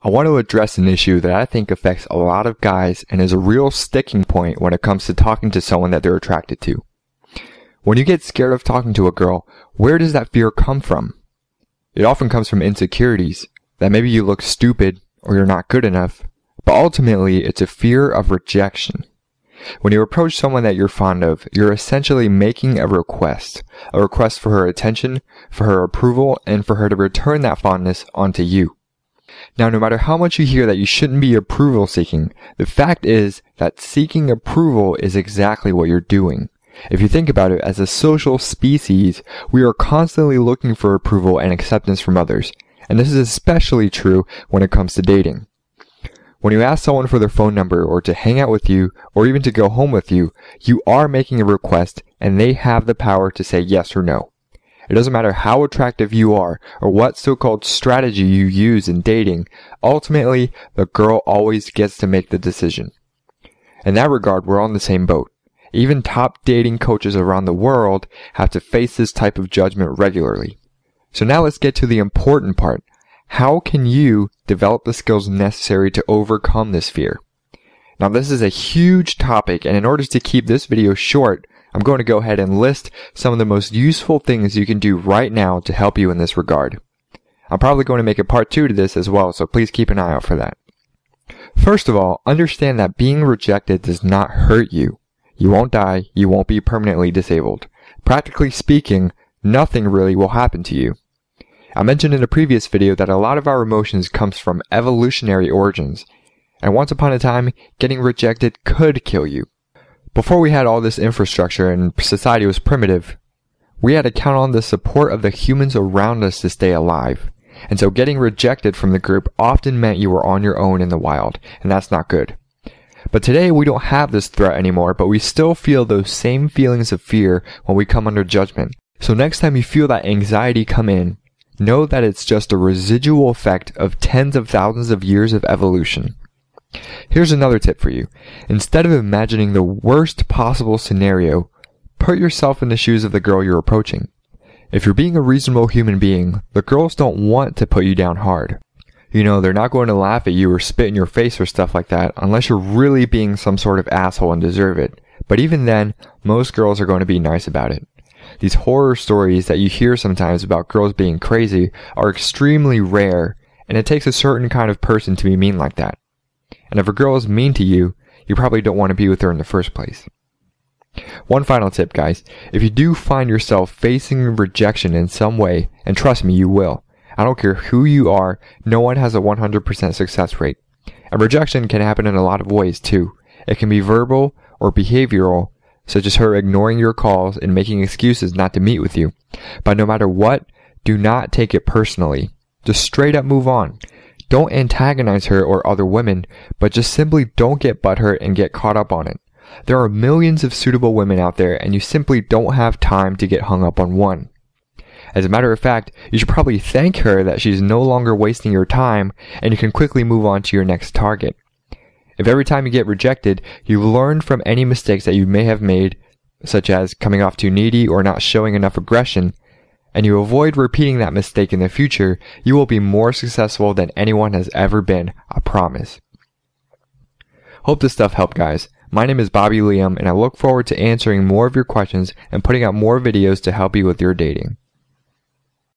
I want to address an issue that I think affects a lot of guys and is a real sticking point when it comes to talking to someone that they're attracted to. When you get scared of talking to a girl, where does that fear come from? It often comes from insecurities, that maybe you look stupid or you're not good enough, but ultimately it's a fear of rejection. When you approach someone that you're fond of, you're essentially making a request for her attention, for her approval, and for her to return that fondness onto you. Now, no matter how much you hear that you shouldn't be approval seeking, the fact is that seeking approval is exactly what you're doing. If you think about it, as a social species, we are constantly looking for approval and acceptance from others, and this is especially true when it comes to dating. When you ask someone for their phone number or to hang out with you or even to go home with you, you are making a request and they have the power to say yes or no. It doesn't matter how attractive you are or what so-called strategy you use in dating, ultimately, the girl always gets to make the decision. In that regard, we're on the same boat. Even top dating coaches around the world have to face this type of judgment regularly. So now let's get to the important part. How can you develop the skills necessary to overcome this fear? Now, this is a huge topic, and in order to keep this video short, I'm going to go ahead and list some of the most useful things you can do right now to help you in this regard. I'm probably going to make a part 2 to this as well, so please keep an eye out for that. First of all, understand that being rejected does not hurt you. You won't die, you won't be permanently disabled. Practically speaking, nothing really will happen to you. I mentioned in a previous video that a lot of our emotions comes from evolutionary origins, and once upon a time, getting rejected could kill you. Before we had all this infrastructure and society was primitive, we had to count on the support of the humans around us to stay alive. And so getting rejected from the group often meant you were on your own in the wild, and that's not good. But today we don't have this threat anymore, but we still feel those same feelings of fear when we come under judgment. So next time you feel that anxiety come in, know that it's just a residual effect of tens of thousands of years of evolution. Here's another tip for you. Instead of imagining the worst possible scenario, put yourself in the shoes of the girl you're approaching. If you're being a reasonable human being, the girls don't want to put you down hard. You know, they're not going to laugh at you or spit in your face or stuff like that unless you're really being some sort of asshole and deserve it. But even then, most girls are going to be nice about it. These horror stories that you hear sometimes about girls being crazy are extremely rare, and it takes a certain kind of person to be mean like that. And if a girl is mean to you, you probably don't want to be with her in the first place. One final tip, guys. If you do find yourself facing rejection in some way, and trust me, you will. I don't care who you are, no one has a 100% success rate. And rejection can happen in a lot of ways too. It can be verbal or behavioral, such as her ignoring your calls and making excuses not to meet with you. But no matter what, do not take it personally. Just straight up move on. Don't antagonize her or other women, but just simply don't get butthurt and get caught up on it. There are millions of suitable women out there, and you simply don't have time to get hung up on one. As a matter of fact, you should probably thank her that she's no longer wasting your time, and you can quickly move on to your next target. If every time you get rejected, you've learned from any mistakes that you may have made, such as coming off too needy or not showing enough aggression, and you avoid repeating that mistake in the future, you will be more successful than anyone has ever been, I promise. Hope this stuff helped, guys. My name is Bobby Liam, and I look forward to answering more of your questions and putting out more videos to help you with your dating.